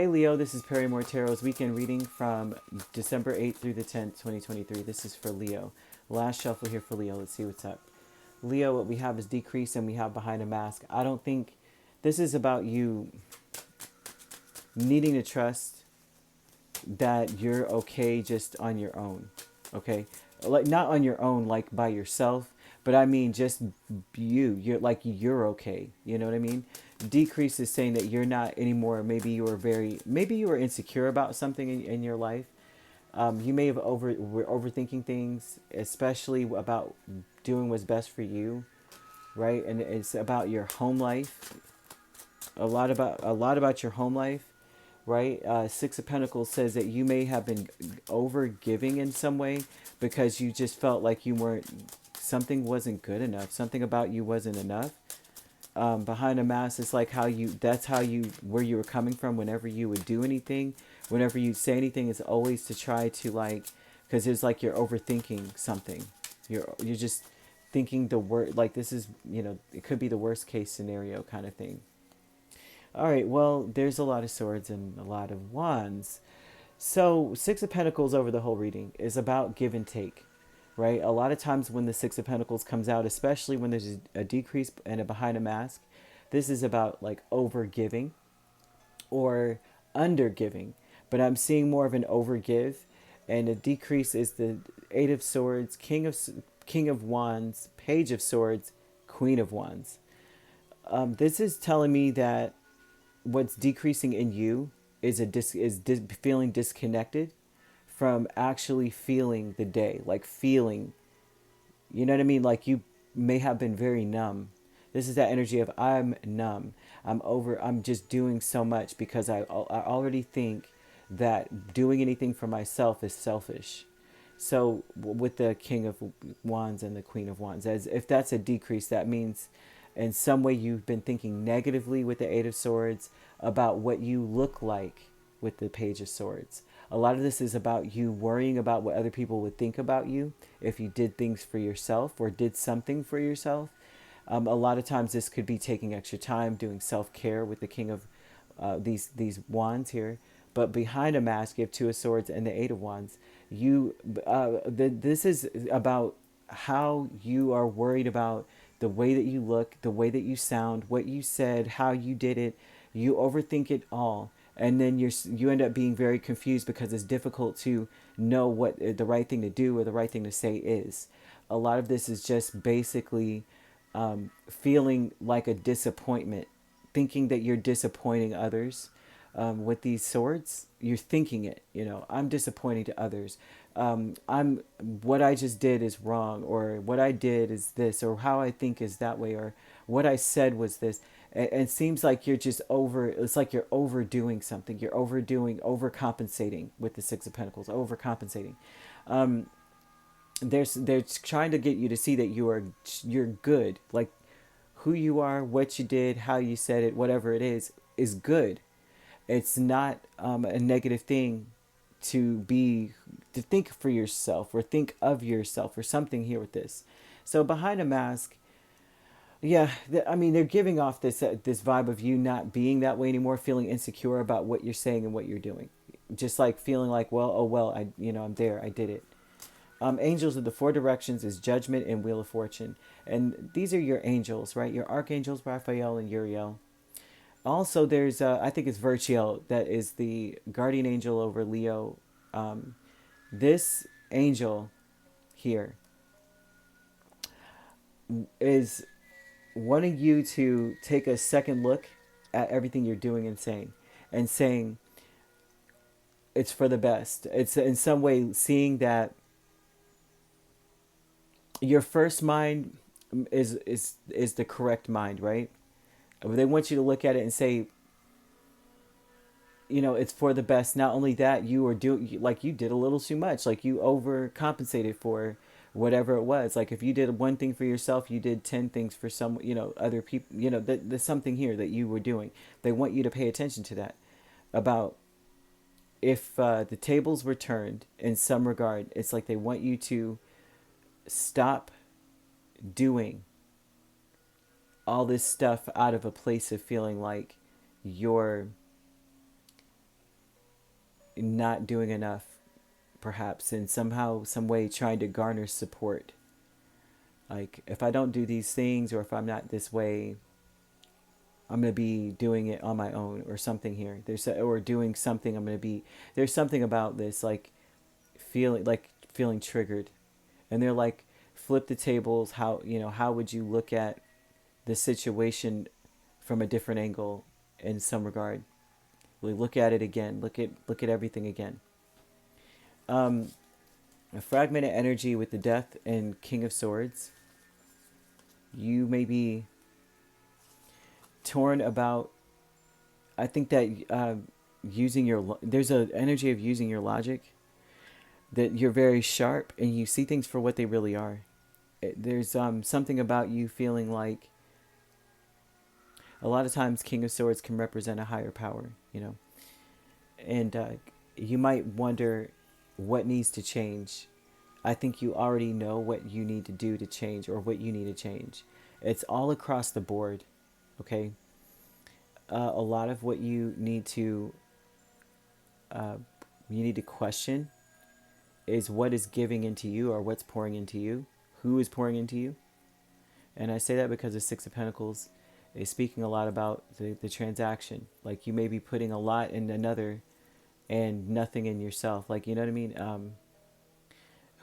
Hey Leo, this is Perrymore Tarot's weekend reading from December 8th through the 10th, 2023. This is for Leo. Last shuffle here for Leo. Let's see what's up. Leo, what we have is decrease and we have behind a mask. I don't think this is about you needing to trust that you're okay just on your own. Okay? Like not on your own like by yourself, but I mean just you're like you're okay. You know what I mean? Decrease is saying that you're not anymore. Maybe you were insecure about something in your life. You may have were overthinking things, especially about doing what's best for you, right? And it's about your home life, a lot about your home life, right? Six of Pentacles says that you may have been over giving in some way because you just felt like you weren't, something wasn't good enough, something about you wasn't enough. Behind a mask, it's like where you were coming from whenever you would do anything, whenever you say anything, is always to try to like, because it's like you're overthinking something. You're just thinking the word, like this is, it could be the worst case scenario kind of thing. All right, well, there's a lot of swords and a lot of wands. So, Six of Pentacles over the whole reading is about give and take, right? A lot of times when the Six of Pentacles comes out, especially when there's a decrease and a behind a mask, this is about like over giving or under giving. But I'm seeing more of an over give, and a decrease is the Eight of Swords, King of Wands, Page of Swords, Queen of Wands. This is telling me that what's decreasing in you is feeling disconnected from actually feeling the day, like feeling, you know what I mean? Like you may have been very numb. This is that energy of I'm numb. I'm just doing so much because I already think that doing anything for myself is selfish. So with the King of Wands and the Queen of Wands, as if that's a decrease, that means in some way you've been thinking negatively with the Eight of Swords about what you look like with the Page of Swords. A lot of this is about you worrying about what other people would think about you if you did things for yourself or did something for yourself. A lot of times this could be taking extra time, doing self-care with the King of these wands here. But behind a mask, you have Two of Swords and the Eight of Wands. This is about how you are worried about the way that you look, the way that you sound, what you said, how you did it. You overthink it all, and then you end up being very confused because it's difficult to know what the right thing to do or the right thing to say is. A lot of this is just basically feeling like a disappointment, thinking that you're disappointing others. With these swords, you're thinking it. I'm disappointing to others. I'm what I just did is wrong, or what I did is this, or how I think is that way, or what I said was this. And it seems like you're just over. It's like you're overdoing something. You're overcompensating with the Six of Pentacles, overcompensating. They're trying to get you to see that you're good. Like who you are, what you did, how you said it, whatever it is good. It's not a negative thing to think for yourself or think of yourself or something here with this. So behind a mask, yeah, I mean they're giving off this vibe of you not being that way anymore, feeling insecure about what you're saying and what you're doing, just like feeling like, well, oh well, I'm there, I did it. Angels of the four directions is Judgment and Wheel of Fortune, and these are your angels, right? Your archangels Raphael and Uriel. Also, there's I think it's Virtual that is the guardian angel over Leo. This angel here is wanting you to take a second look at everything you're doing and saying it's for the best. It's in some way seeing that your first mind is the correct mind, right? They want you to look at it and say, it's for the best. Not only that, you are doing, like you did a little too much, like you overcompensated for whatever it was. Like if you did one thing for yourself, you did 10 things for some, other people, there's something here that you were doing. They want you to pay attention to that. About if the tables were turned in some regard, it's like they want you to stop doing all this stuff out of a place of feeling like you're not doing enough, perhaps, and somehow, some way trying to garner support. Like, if I don't do these things, or if I'm not this way, I'm going to be doing it on my own, or something here. Or doing something, I'm going to be, there's something about this, feeling triggered. And they're like, flip the tables. How would you look at the situation from a different angle in some regard? Really look at it again. Look at everything again. A fragmented energy with the Death and King of Swords. You may be torn about. I think that there's an energy of using your logic. That you're very sharp and you see things for what they really are. There's something about you feeling like, a lot of times King of Swords can represent a higher power, and you might wonder what needs to change. I think you already know what you need to do to change, or what you need to change. It's all across the board, okay? A lot of what you need to question is what is giving into you, or what's pouring into you, who is pouring into you. And I say that because the Six of Pentacles is speaking a lot about the transaction. Like, you may be putting a lot in another and nothing in yourself. Like, you know what I mean?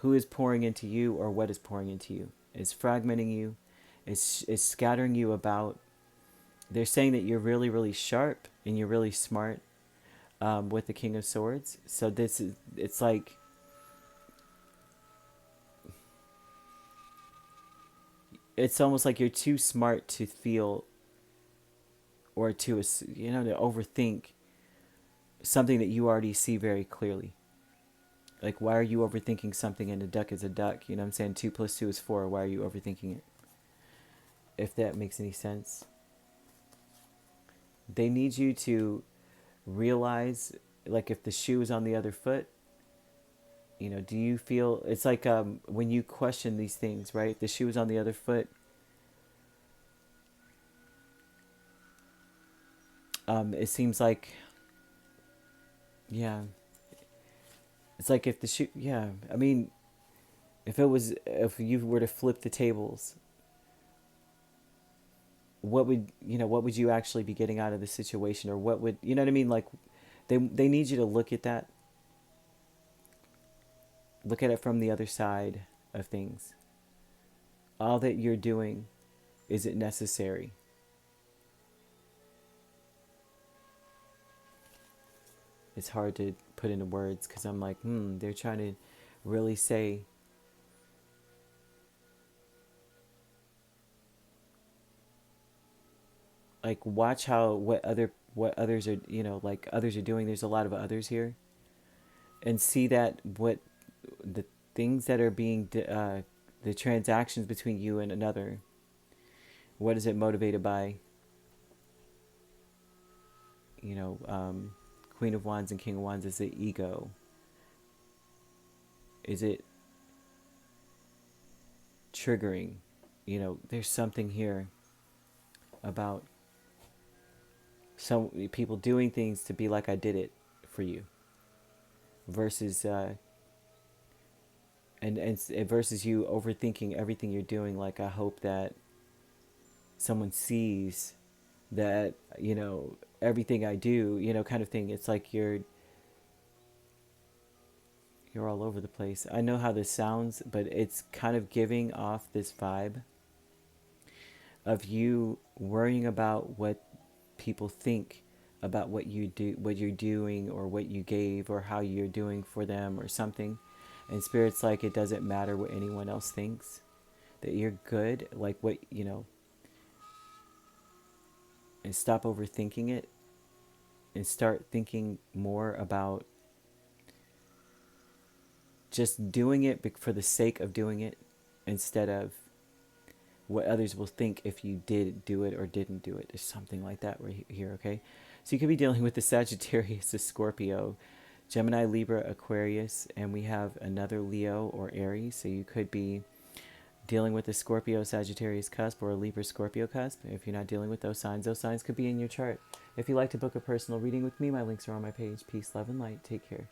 Who is pouring into you, or what is pouring into you? Is fragmenting you, is scattering you about. They're saying that you're really, really sharp and you're really smart with the King of Swords. So it's like, it's almost like you're too smart to feel, or to overthink something that you already see very clearly. Like, why are you overthinking something, and a duck is a duck? You know what I'm saying? 2 + 2 is 4. Why are you overthinking it? If that makes any sense. They need you to realize, like, if the shoe is on the other foot, do you feel, it's like when you question these things, right? If the shoe is on the other foot, it seems like, yeah, it's like if the shoe, yeah, I mean, if you were to flip the tables, what would you actually be getting out of the situation? Or what would, you know what I mean? Like, they need you to look at that. Look at it from the other side of things. All that you're doing, is it necessary? It's hard to put into words, because I'm like, they're trying to really say, like, watch how what others are, like, others are doing. There's a lot of others here, and see that what the things that are being the transactions between you and another, what is it motivated by? Queen of Wands and King of Wands is the ego. Is it triggering? There's something here about some people doing things to be like, I did it for you, versus and versus you overthinking everything you're doing. Like, I hope that someone sees that, everything I do, kind of thing. It's like you're all over the place. I know how this sounds, but it's kind of giving off this vibe of you worrying about what people think about what you do, what you're doing, or what you gave, or how you're doing for them, or something. And Spirit's like, it doesn't matter what anyone else thinks, that you're good, like, what, and stop overthinking it, and start thinking more about just doing it for the sake of doing it, instead of what others will think if you did do it or didn't do it, or something like that right here, okay? So you could be dealing with the Sagittarius, the Scorpio, Gemini, Libra, Aquarius, and we have another Leo or Aries. So you could be dealing with a Scorpio Sagittarius cusp or a Libra Scorpio cusp. If you're not dealing with those signs could be in your chart. If you'd like to book a personal reading with me, my links are on my page. Peace, love, and light. Take care.